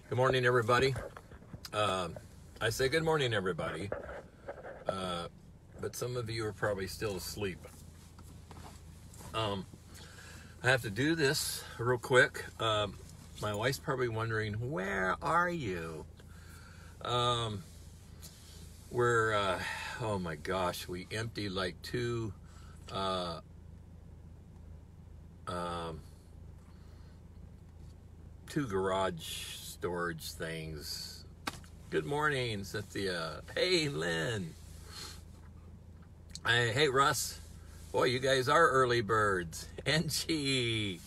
Good morning, everybody. I say good morning, everybody, but some of you are probably still asleep. I have to do this real quick. My wife's probably wondering, where are you? Oh my gosh, we emptied like two garage storage things. Good morning, Cynthia. Hey, Lynn. Hey, Russ. Boy, you guys are early birds. Angie.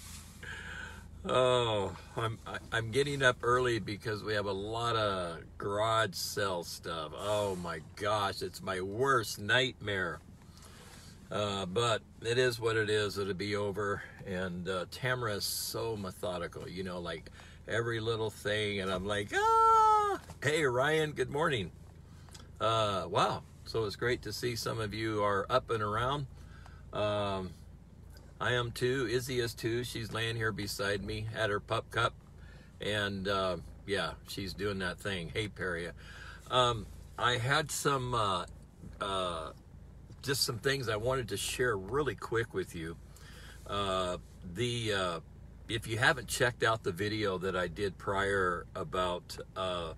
Oh, I'm getting up early because we have a lot of garage sale stuff. Oh my gosh, it's my worst nightmare. But it is what it is. It'll be over. And Tamara is so methodical, you know, like every little thing. And I'm like, hey, Ryan, good morning. Wow. So it's great to see some of you are up and around. I am too. Izzy is too. She's laying here beside me at her pup cup. And yeah, she's doing that thing. Hey, Perry. I had some just some things I wanted to share really quick with you. If you haven't checked out the video that I did prior about the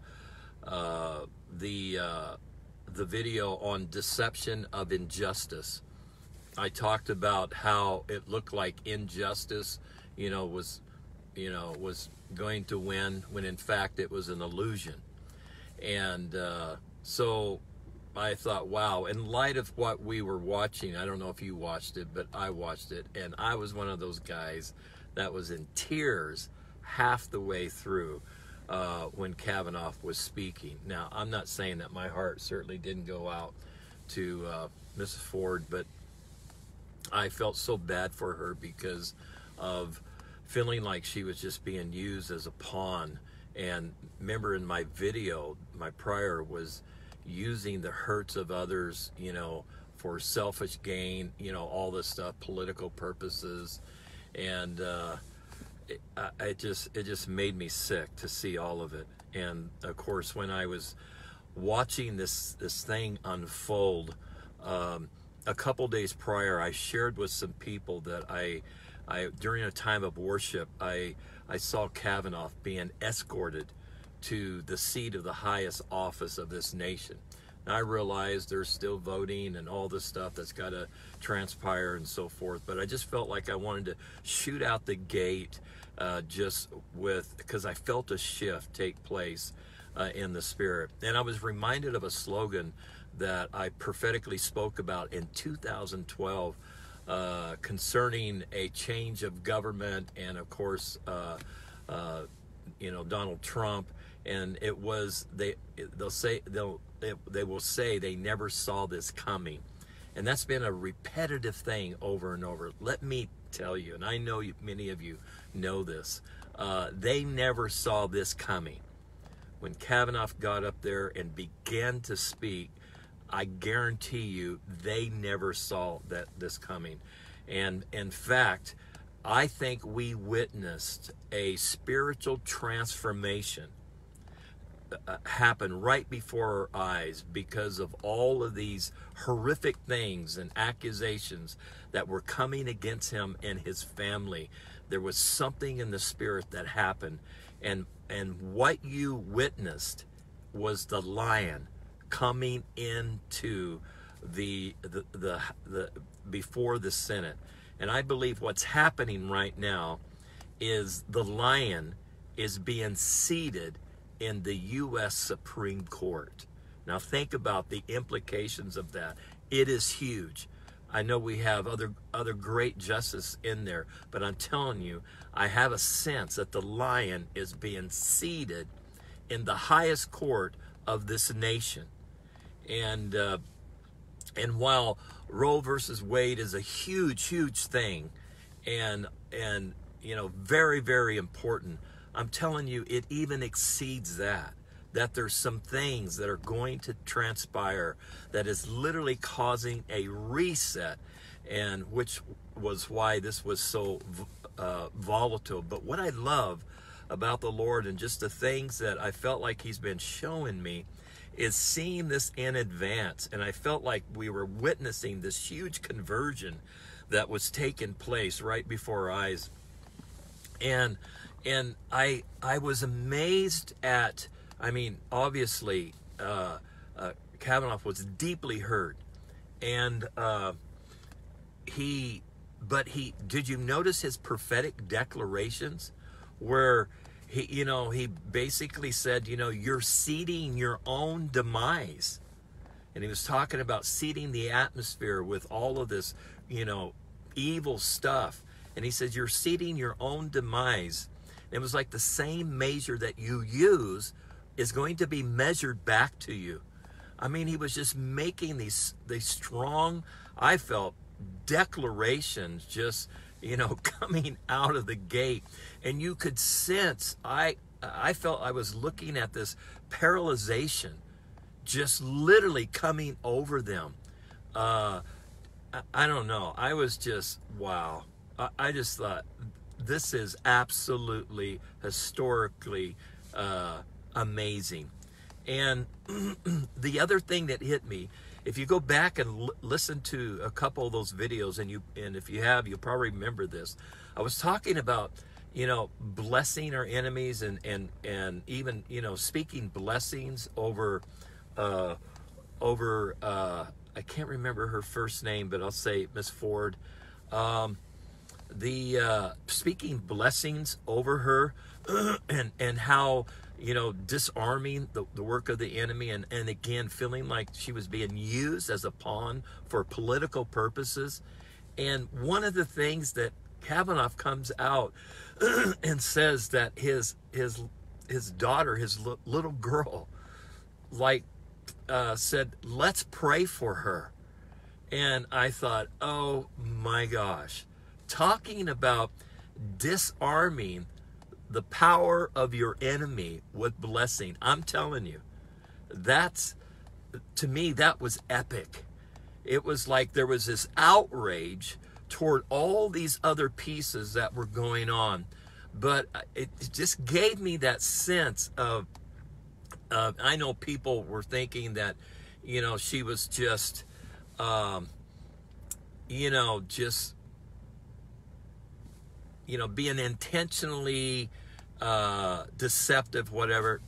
video on deception of injustice, I talked about how it looked like injustice, was going to win when in fact it was an illusion. And so I thought, wow, in light of what we were watching, I don't know if you watched it, but I watched it, and I was one of those guys that was in tears half the way through when Kavanaugh was speaking. Now, I'm not saying that my heart certainly didn't go out to Mrs. Ford, but I felt so bad for her because of feeling like she was just being used as a pawn. And remember, in my video, my prior was using the hurts of others, for selfish gain, all this stuff, political purposes. And it just made me sick to see all of it. And of course, when I was watching this thing unfold, a couple days prior, I shared with some people that I during a time of worship, I saw Kavanaugh being escorted to the seat of the highest office of this nation. Now, I realize there's still voting and all this stuff that's got to transpire and so forth, but I just felt like I wanted to shoot out the gate because I felt a shift take place in the spirit. And I was reminded of a slogan that I prophetically spoke about in 2012 concerning a change of government and, of course, Donald Trump. And it was they will say they never saw this coming, and that's been a repetitive thing over and over. Let me tell you, and I know many of you know this, they never saw this coming. When Kavanaugh got up there and began to speak, I guarantee you they never saw this coming. And in fact, I think we witnessed a spiritual transformation happen right before our eyes because of all of these horrific things and accusations that were coming against him and his family. There was something in the spirit that happened, and what you witnessed was the lion coming into the before the Senate. And I believe what's happening right now is the lion is being seated in the U.S. Supreme Court. Now think about the implications of that. It is huge. I know we have other great justice in there, but I'm telling you, I have a sense that the lion is being seated in the highest court of this nation. And while Roe versus Wade is a huge thing, and very, very important, I'm telling you, it even exceeds that there's some things that are going to transpire that is literally causing a reset, and which was why this was so volatile. But what I love about the Lord and just the things that I felt like he's been showing me is seeing this in advance. And I felt like we were witnessing this huge conversion that was taking place right before our eyes. And I was amazed at, I mean, obviously, Kavanaugh was deeply hurt. And did you notice his prophetic declarations where he basically said, you're seeding your own demise. And he was talking about seeding the atmosphere with all of this, evil stuff. And he says, you're seeding your own demise. And it was like the same measure that you use is going to be measured back to you. I mean, he was just making these strong, I felt, declarations just, coming out of the gate. And you could sense, I felt I was looking at this paralyzation just literally coming over them. I don't know. I was just, wow. I just thought, this is absolutely historically amazing. And the other thing that hit me, if you go back and listen to a couple of those videos, and if you have, you'll probably remember this. I was talking about, blessing our enemies and even, speaking blessings over, I can't remember her first name, but I'll say Miss Ford. Speaking blessings over her and how, disarming the work of the enemy and again, feeling like she was being used as a pawn for political purposes. And one of the things that Kavanaugh comes out and says that his daughter, his little girl, said, let's pray for her. And I thought, oh my gosh, talking about disarming the power of your enemy with blessing. I'm telling you, to me, that was epic. It was like there was this outrage toward all these other pieces that were going on. But it just gave me that sense of, I know people were thinking that, she was just, being intentionally deceptive, whatever.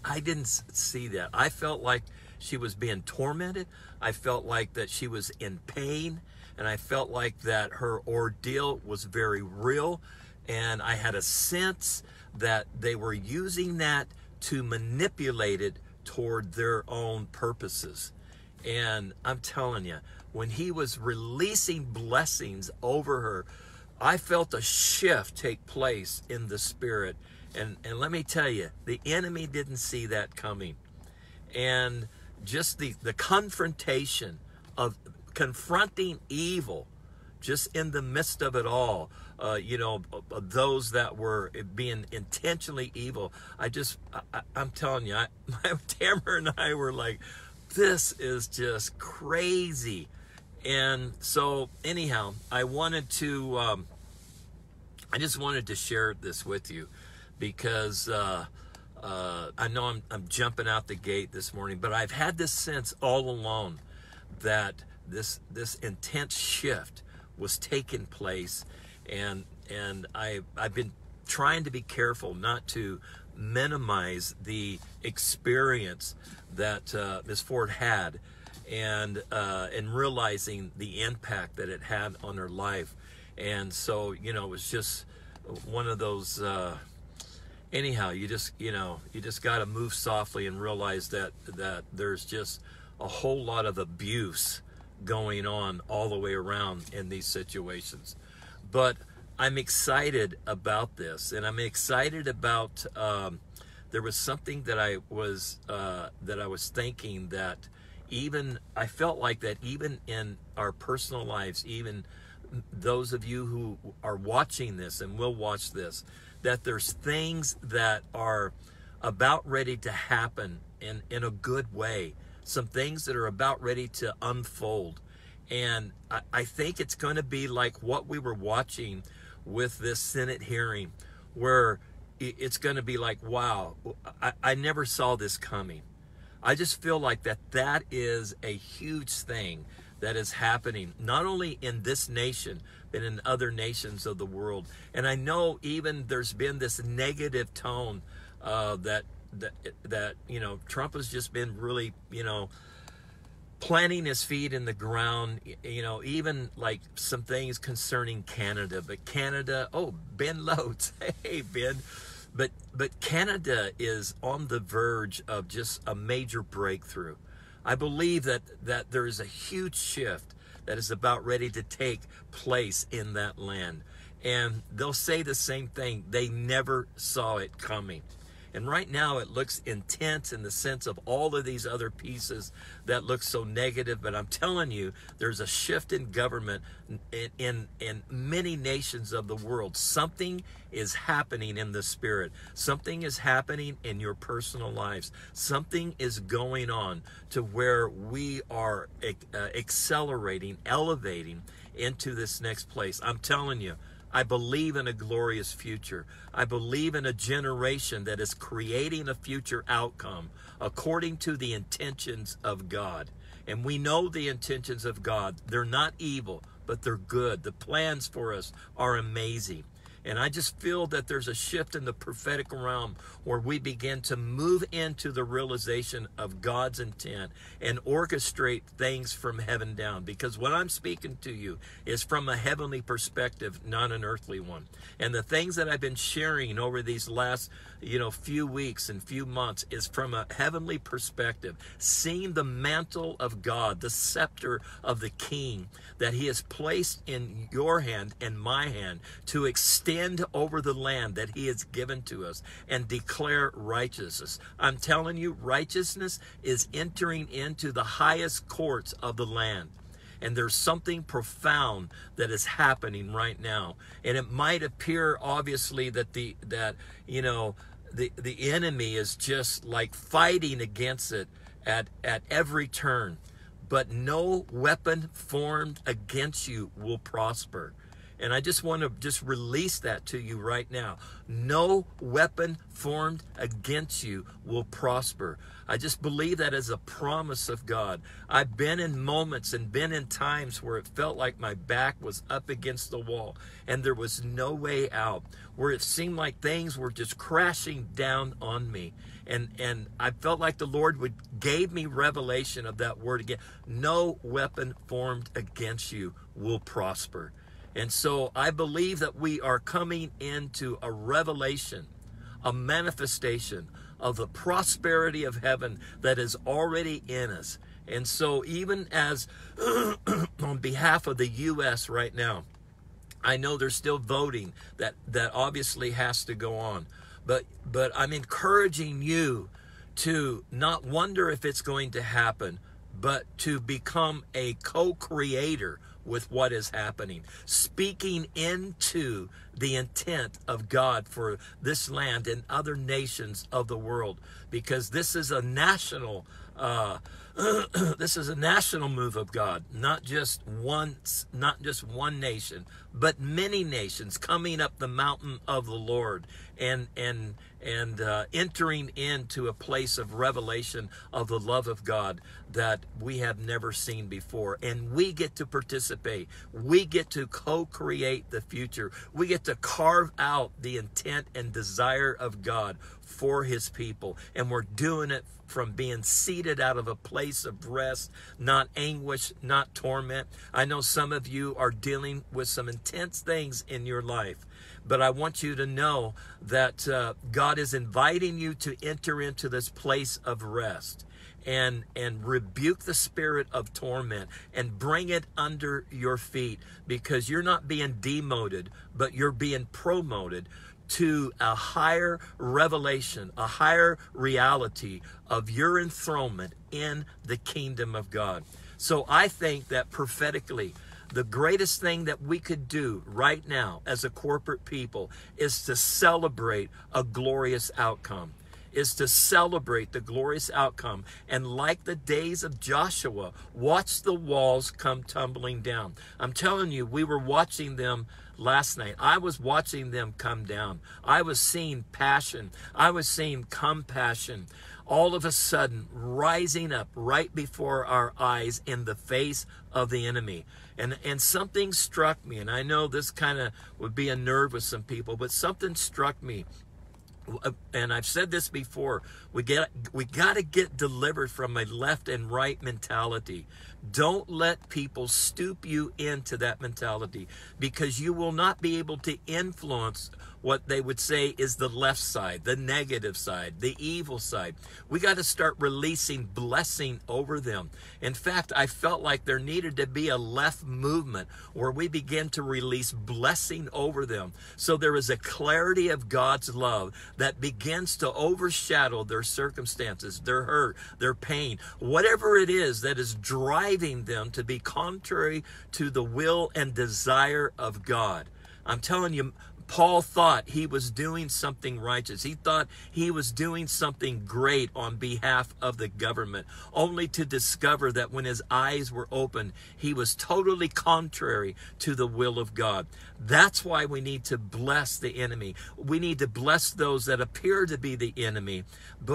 I didn't see that. I felt like she was being tormented. I felt like that she was in pain, and I felt like that her ordeal was very real, and I had a sense that they were using that to manipulate it toward their own purposes. And I'm telling you, when he was releasing blessings over her, I felt a shift take place in the spirit. And let me tell you, the enemy didn't see that coming. And just the confrontation of confronting evil just in the midst of it all, those that were being intentionally evil. I'm telling you, Tamara and I were like, this is just crazy. And so anyhow, I just wanted to share this with you because I know I'm jumping out the gate this morning, but I've had this sense all along that this intense shift was taking place, and I've been trying to be careful not to minimize the experience that Ms. Ford had, and realizing the impact that it had on her life. And so, it was just one of those, anyhow, you just got to move softly and realize that there's just a whole lot of abuse going on all the way around in these situations. But I'm excited about this, and I'm excited about, there was something that I was thinking that I felt like that even in our personal lives, even those of you who are watching this and will watch this, that there's things that are about ready to happen in a good way. Some things that are about ready to unfold. And I think it's going to be like what we were watching with this Senate hearing, where it's going to be like, wow, I never saw this coming. I just feel like that is a huge thing that is happening, not only in this nation, but in other nations of the world. And I know even there's been this negative tone that Trump has just been really, planting his feet in the ground, even like some things concerning Canada. But Canada, Ben Loads, hey, Ben. But Canada is on the verge of just a major breakthrough. I believe that there is a huge shift that is about ready to take place in that land. And they'll say the same thing. They never saw it coming. And right now it looks intense in the sense of all of these other pieces that look so negative. But I'm telling you, there's a shift in government in many nations of the world. Something is happening in the spirit. Something is happening in your personal lives. Something is going on to where we are accelerating, elevating into this next place. I'm telling you, I believe in a glorious future. I believe in a generation that is creating a future outcome according to the intentions of God. And we know the intentions of God. They're not evil, but they're good. The plans for us are amazing. And I just feel that there's a shift in the prophetic realm where we begin to move into the realization of God's intent and orchestrate things from heaven down. Because what I'm speaking to you is from a heavenly perspective, not an earthly one. And the things that I've been sharing over these last, few weeks and few months is from a heavenly perspective, seeing the mantle of God, the scepter of the King that He has placed in your hand and my hand to extend over the land that He has given to us and declare righteousness. I'm telling you, righteousness is entering into the highest courts of the land. And there's something profound that is happening right now. And it might appear obviously that the enemy is just like fighting against it at every turn. But no weapon formed against you will prosper. And I just want to release that to you right now. No weapon formed against you will prosper. I just believe that as a promise of God. I've been in moments and been in times where it felt like my back was up against the wall and there was no way out, where it seemed like things were just crashing down on me. And I felt like the Lord gave me revelation of that word again. No weapon formed against you will prosper. And so I believe that we are coming into a revelation, a manifestation of the prosperity of heaven that is already in us. And so even as on behalf of the U.S. right now, I know there's still voting that obviously has to go on. But I'm encouraging you to not wonder if it's going to happen, but to become a co-creator with what is happening, speaking into the intent of God for this land and other nations of the world, because this is a national this is a national move of God, not just one nation, but many nations coming up the mountain of the Lord and entering into a place of revelation of the love of God that we have never seen before. And we get to participate. We get to co-create the future. We get to carve out the intent and desire of God for His people. And we're doing it from being seated out of a place of rest, not anguish, not torment. I know some of you are dealing with some intense things in your life, but I want you to know that God is inviting you to enter into this place of rest and rebuke the spirit of torment and bring it under your feet, because you're not being demoted, but you're being promoted to a higher revelation, a higher reality of your enthronement in the kingdom of God. So I think that prophetically, the greatest thing that we could do right now as a corporate people is to celebrate a glorious outcome. Is to celebrate the glorious outcome. And like the days of Joshua, watch the walls come tumbling down. I'm telling you, we were watching them last night. I was watching them come down. I was seeing passion. I was seeing compassion all of a sudden rising up right before our eyes in the face of the enemy. And something struck me, and I know this kind of would be a nerve with some people, but something struck me. And I've said this before, we got to get delivered from a left and right mentality. Don't let people stoop you into that mentality, because you will not be able to influence what they would say is the left side, the negative side, the evil side. We got to start releasing blessing over them. In fact, I felt like there needed to be a left movement where we begin to release blessing over them. So there is a clarity of God's love that begins to overshadow their circumstances, their hurt, their pain, whatever it is that is driving them to be contrary to the will and desire of God. I'm telling you, Paul thought he was doing something righteous. He thought he was doing something great on behalf of the government, only to discover that when his eyes were opened, he was totally contrary to the will of God. That's why we need to bless the enemy. We need to bless those that appear to be the enemy. But